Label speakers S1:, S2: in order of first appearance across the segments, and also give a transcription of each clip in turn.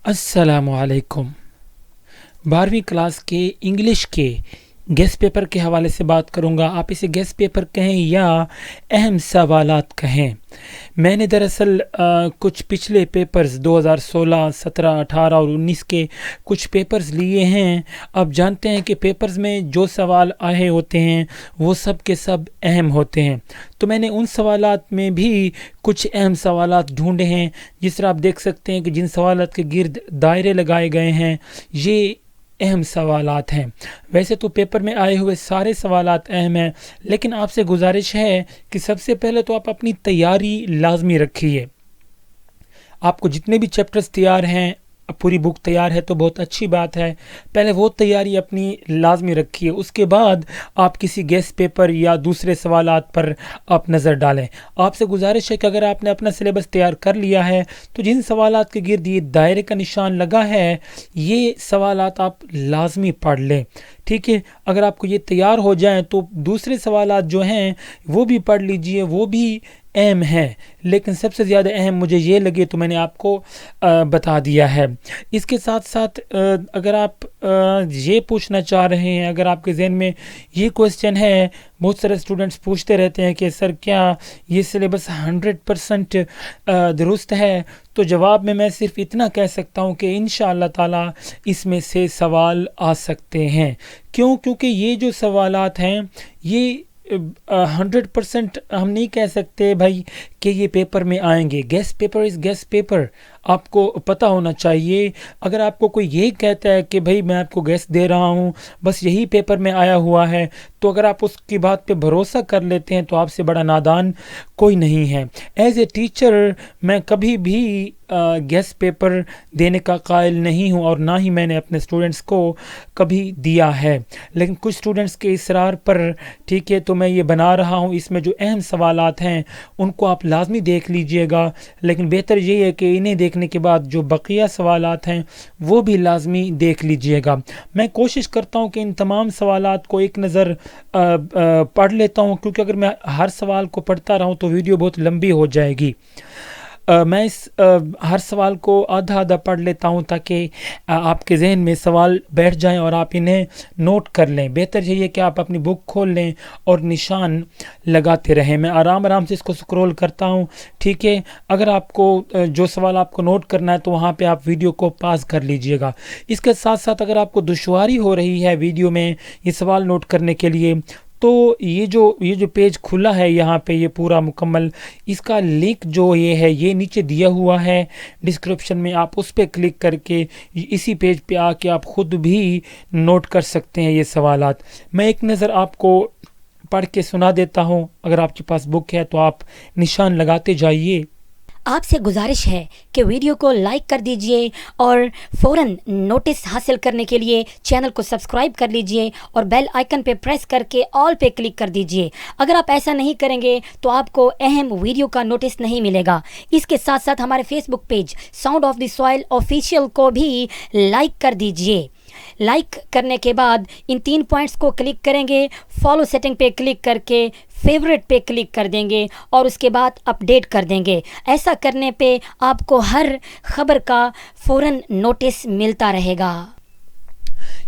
S1: अस्सलामुअलैकुम। 12वीं क्लास के इंग्लिश के गेस्ट पेपर के हवाले से बात करूँगा। आप इसे गेस्ट पेपर कहें या अहम सवालात कहें। मैंने दरअसल कुछ पिछले पेपर्स 2016, 17, 18 और 19 के कुछ पेपर्स लिए हैं। अब जानते हैं कि पेपर्स में जो सवाल आए होते हैं वो सब के सब अहम होते हैं, तो मैंने उन सवालात में भी कुछ अहम सवालात ढूंढे हैं। जिस तरह आप देख सकते हैं कि जिन सवालात के गिर्द दायरे लगाए गए हैं ये अहम सवालात हैं। वैसे तो पेपर में आए हुए सारे सवालात अहम हैं, लेकिन आपसे गुजारिश है कि सबसे पहले तो आप अपनी तैयारी लाजमी रखिए। आपको जितने भी चैप्टर्स तैयार हैं, पूरी बुक तैयार है तो बहुत अच्छी बात है, पहले वो तैयारी अपनी लाजमी रखिए। उसके बाद आप किसी गेस्ट पेपर या दूसरे सवालात पर आप नज़र डालें। आपसे गुजारिश है कि अगर आपने अपना सिलेबस तैयार कर लिया है तो जिन सवालात के गिर्द ये दायरे का निशान लगा है ये सवालात आप लाजमी पढ़ लें, ठीक है। अगर आपको ये तैयार हो जाए तो दूसरे सवालात जो हैं वो भी पढ़ लीजिए, वो भी अहम है, लेकिन सबसे ज़्यादा अहम मुझे ये लगे तो मैंने आपको बता दिया है। इसके साथ साथ अगर आप ये पूछना चाह रहे हैं, अगर आपके जहन में ये क्वेश्चन है, बहुत सारे स्टूडेंट्स पूछते रहते हैं कि सर क्या ये सिलेबस 100% दुरुस्त है, तो जवाब में मैं सिर्फ इतना कह सकता हूँ कि इंशाअल्लाह ताला इसमें से सवाल आ सकते हैं। क्योंकि ये जो सवालात हैं ये 100% हम नहीं कह सकते भाई कि ये पेपर में आएंगे। Guest paper is guest paper, आपको पता होना चाहिए। अगर आपको कोई यही कहता है कि भाई मैं आपको गेस्ट दे रहा हूँ, बस यही पेपर में आया हुआ है, तो अगर आप उसकी बात पे भरोसा कर लेते हैं तो आपसे बड़ा नादान कोई नहीं है। एज ए टीचर मैं कभी भी गेस्ट पेपर देने का कायल नहीं हूँ और ना ही मैंने अपने स्टूडेंट्स को कभी दिया है, लेकिन कुछ स्टूडेंट्स के इसरार पर, ठीक है, तो मैं ये बना रहा हूँ। इसमें जो अहम सवालात हैं उनको आप लाजमी देख लीजिएगा, लेकिन बेहतर यही है कि इन्हें देखने के बाद जो बकिया सवालात हैं वो भी लाजमी देख लीजिएगा। मैं कोशिश करता हूँ कि इन तमाम सवालात को एक नज़र पढ़ लेता हूँ, क्योंकि अगर मैं हर सवाल को पढ़ता रहूँ तो वीडियो बहुत लंबी हो जाएगी। मैं इस हर सवाल को आधा आधा पढ़ लेता हूँ ताकि आपके जहन में सवाल बैठ जाएं और आप इन्हें नोट कर लें। बेहतर यही है कि आप अपनी बुक खोल लें और निशान लगाते रहें। मैं आराम आराम से इसको स्क्रॉल करता हूँ, ठीक है। अगर आपको जो सवाल आपको नोट करना है तो वहाँ पे आप वीडियो को पॉज कर लीजिएगा। इसके साथ साथ अगर आपको दुश्वारी हो रही है वीडियो में ये सवाल नोट करने के लिए, तो ये जो पेज खुला है यहाँ पे, ये पूरा मुकम्मल, इसका लिंक जो ये नीचे दिया हुआ है डिस्क्रिप्शन में। आप उस पर क्लिक करके इसी पेज पे आके आप ख़ुद भी नोट कर सकते हैं ये सवालात। मैं एक नज़र आपको पढ़ के सुना देता हूँ। अगर आपके पास बुक है तो आप निशान लगाते जाइए।
S2: आपसे गुजारिश है कि वीडियो को लाइक कर दीजिए और फ़ौरन नोटिस हासिल करने के लिए चैनल को सब्सक्राइब कर लीजिए और बेल आइकन पे प्रेस करके ऑल पे क्लिक कर दीजिए। अगर आप ऐसा नहीं करेंगे तो आपको अहम वीडियो का नोटिस नहीं मिलेगा। इसके साथ साथ हमारे Facebook page sound of the soil official को भी लाइक कर दीजिए। लाइक करने के बाद इन 3 पॉइंट्स को क्लिक करेंगे, फॉलो सेटिंग पे क्लिक करके फेवरेट पे क्लिक कर देंगे और उसके बाद अपडेट कर देंगे। ऐसा करने पे आपको हर खबर का फ़ौरन नोटिस मिलता रहेगा।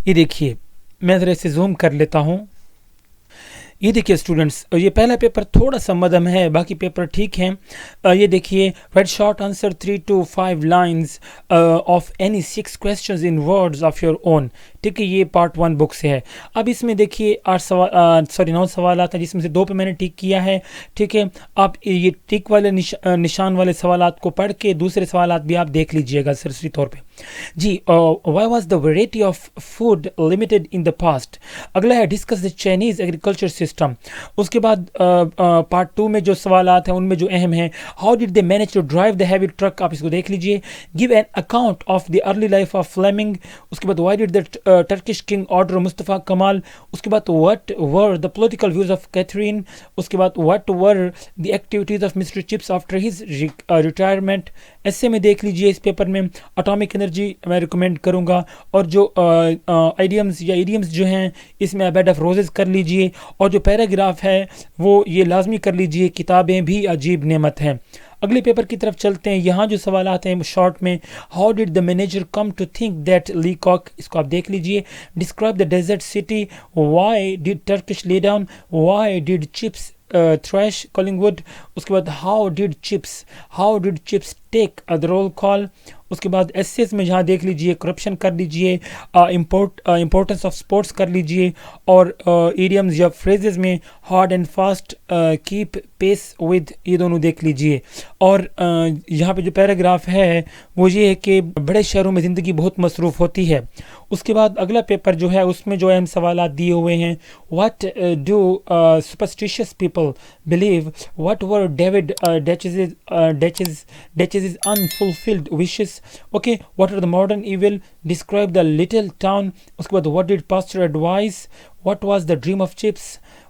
S1: ये देखिए, मैं ज़रा इसे जूम कर लेता हूँ। ये देखिए स्टूडेंट्स, ये पहला पेपर थोड़ा सा मदम है, बाकी पेपर ठीक हैं। ये देखिए, right short answer 3 to 5 lines of any 6 questions in words of your own, ठीक है। ये पार्ट 1 बुक से है। अब इसमें देखिए 9 सवाल हैं, जिसमें से 2 पे मैंने टिक किया है, ठीक है। आप ये टिक वाले निशान वाले सवालात को पढ़ के दूसरे सवालात भी आप देख लीजिएगा सरसरी तौर पे। जी, why was the variety of food limited in the past. अगला है discuss the Chinese agriculture system. उसके बाद पार्ट 2 में जो सवालात हैं उनमें जो अहम हैं, how did they manage to drive the heavy truck, आप इसको देख लीजिए। Give an account of the early life of Fleming. उसके बाद why did the Turkish king order Mustafa Kemal. उसके बाद what were the political views of Catherine. उसके बाद what were the activities of mister Chips after his retirement. ऐसे में देख लीजिए इस पेपर में एटॉमिक एनर्जी मैं रिकमेंड करूँगा, और जो आइडियम्स या इडियम्स जो हैं इसमें अ बेड ऑफ रोजेस कर लीजिए, और जो पैराग्राफ है वो ये लाजमी कर लीजिए, किताबें भी अजीब नेमत हैं। اگلے پیپر کی طرف چلتے ہیں. یہاں جو سوالات ہیں شارٹ میں, how did the manager come to think that Leacock, اس کو آپ دیکھ لیجئے. Describe the desert city, why did Turkish lay down, why did Chips thrash Collingwood. اس کے بعد how did Chips take the roll call. اس کے بعد ایسیز میں جہاں دیکھ لیجئے کرپشن کر لیجئے, امپورٹنس آف سپورٹس کر لیجئے, اور ایڈیمز یا فریزز میں hard and fast, keep pace with, یہ دونوں دیکھ لیجئے. اور یہاں پہ جو پیراگراف ہے وہ یہ ہے کہ بڑے شہروں میں زندگی بہت مصروف ہوتی ہے. اس کے بعد اگلا پیپر جو ہے اس میں جو اہم سوالات دیے ہوئے ہیں, what do superstitious people believe, what were David ditches unfulfilled wishes, okay, what are the modern evil, describe the little town. اس کے بعد what did pastor advise, what was the dream of chips,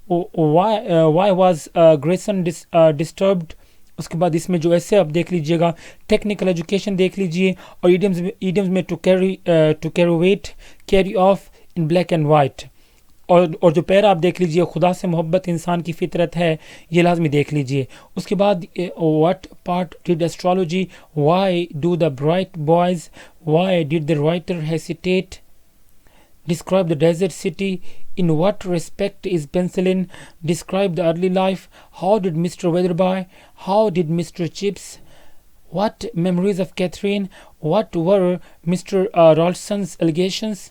S1: why was Grayson disturbed. اس کے بعد اس میں جو ایسے آپ دیکھ لیجئے گا, ٹیکنیکل ایجوکیشن دیکھ لیجئے, اور ایڈیمز میں to carry weight, carry of in black and white. اور جو پیرا آپ دیکھ لیجئے, خدا سے محبت انسان کی فطرت ہے, یہ لازمی دیکھ لیجئے. اس کے بعد what part did astrology, why do the bright boys, why did the writer hesitate, describe the desert city, in what respect is penicillin, describe the early life, how did Mr. Weatherby, how did Mr. Chips, what memories of Catherine, what were Mr. Ralston's allegations.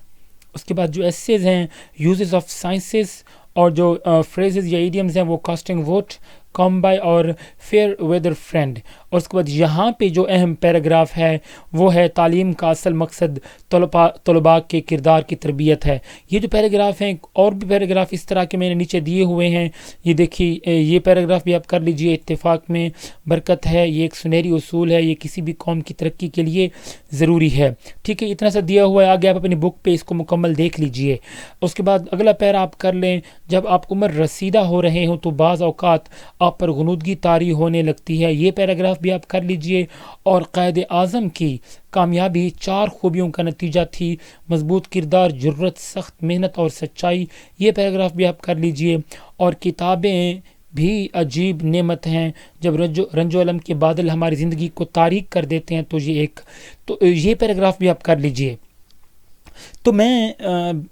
S1: اس کے بعد جو essays ہیں, uses of sciences, اور جو phrases یا idioms ہیں وہ casting vote, come by اور fair weather friend. اور اس کے بعد یہاں پہ جو اہم پیراگراف ہے وہ ہے تعلیم کا اصل مقصد طلباء کے کردار کی تربیت ہے. یہ جو پیراگراف ہیں, اور بھی پیراگراف اس طرح کے میں نے نیچے دیے ہوئے ہیں, یہ دیکھیے, یہ پیراگراف بھی آپ کر لیجئے. اتفاق میں برکت ہے, یہ ایک سنہری اصول ہے, یہ کسی بھی قوم کی ترقی کے لیے ضروری ہے. ٹھیک ہے, اتنا سا دیا ہوا ہے, آگے آپ اپنی بک پہ اس کو مکمل دیکھ لیجئے. اس کے بعد اگلا پیرا آپ کر لیں, جب آپ عمر رسیدہ ہو رہے ہوں تو بعض اوقات آپ پر غنودگی طاری ہونے لگتی ہے. یہ پیراگراف بھی آپ کر لیجئے. اور قائد اعظم کی کامیابی 4 خوبیوں کا نتیجہ تھی, مضبوط کردار, جرت, سخت محنت اور سچائی. یہ پیراگراف بھی آپ کر لیجئے. اور کتابیں بھی عجیب نعمت ہیں, جب رنج و علم کے بادل ہماری زندگی کو تاریک کر دیتے ہیں, تو یہ پیراگراف بھی آپ کر لیجئے. تو میں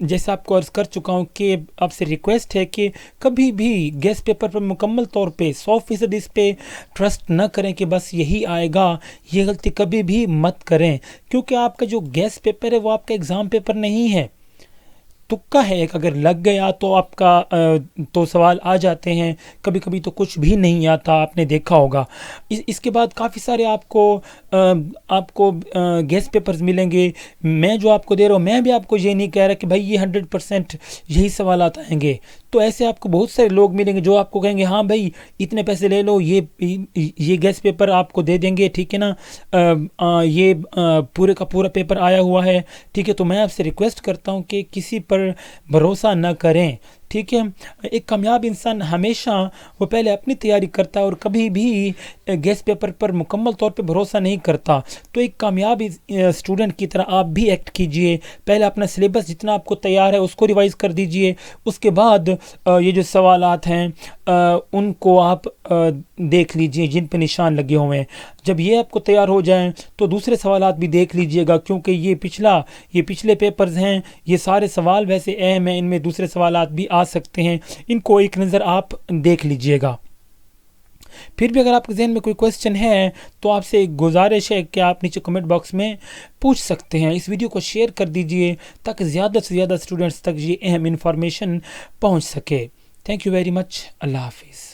S1: جیسا آپ کو عرض کر چکا ہوں کہ آپ سے ریکویسٹ ہے کہ کبھی بھی گیس پیپر پر مکمل طور پہ 100% اس پہ ٹرسٹ نہ کریں کہ بس یہی آئے گا. یہ غلطی کبھی بھی مت کریں, کیونکہ آپ کا جو گیس پیپر ہے وہ آپ کا ایگزام پیپر نہیں ہے, تکا ہے. ایک اگر لگ گیا تو آپ کا تو سوال آ جاتے ہیں, کبھی کبھی تو کچھ بھی نہیں آتا, آپ نے دیکھا ہوگا. اس کے بعد کافی سارے آپ کو گیس پیپرز ملیں گے. میں جو آپ کو دے رہا ہوں, میں بھی آپ کو یہ نہیں کہہ رہا کہ بھائی یہ 100% یہی سوالات آئیں گے. تو ایسے آپ کو بہت سارے لوگ ملیں گے جو آپ کو کہیں گے ہاں بھائی اتنے پیسے لے لو, یہ گیس پیپر آپ کو دے دیں گے, ٹھیک ہے نا, یہ پورے کا پورا پیپر آیا ہوا ہے, ٹھیک ہے. تو میں آپ سے ریکویسٹ کرتا ہوں کہ کسی پر بھروسہ نہ کریں, ٹھیک ہے. ایک کامیاب انسان ہمیشہ وہ پہلے اپنی تیاری کرتا ہے اور کبھی بھی گیس پیپر پر مکمل طور پہ بھروسہ نہیں کرتا. تو ایک کامیاب اسٹوڈنٹ کی طرح آپ بھی ایکٹ کیجئے. پہلے اپنا سلیبس جتنا آپ کو تیار ہے اس کو ریوائز کر دیجئے. اس کے بعد یہ جو سوالات ہیں ان کو آپ دیکھ لیجئے جن پہ نشان لگے ہوئے ہیں. جب یہ آپ کو تیار ہو جائیں تو دوسرے سوالات بھی دیکھ لیجئے گا, کیونکہ یہ پچھلے پیپرز ہیں. یہ سارے سوال ویسے اہم ہیں, ان میں دوسرے سوالات بھی آ سکتے ہیں, ان کو ایک نظر آپ دیکھ لیجئے گا. پھر بھی اگر آپ کے ذہن میں کوئی کویسچن ہے تو آپ سے ایک گزارش ہے کہ آپ نیچے کمنٹ باکس میں پوچھ سکتے ہیں. اس ویڈیو کو شیئر کر دیجئے تاکہ زیادہ سے زیادہ اسٹوڈنٹس تک یہ اہم انفارمیشن پہنچ سکے. Thank you very much. اللہ حافظ.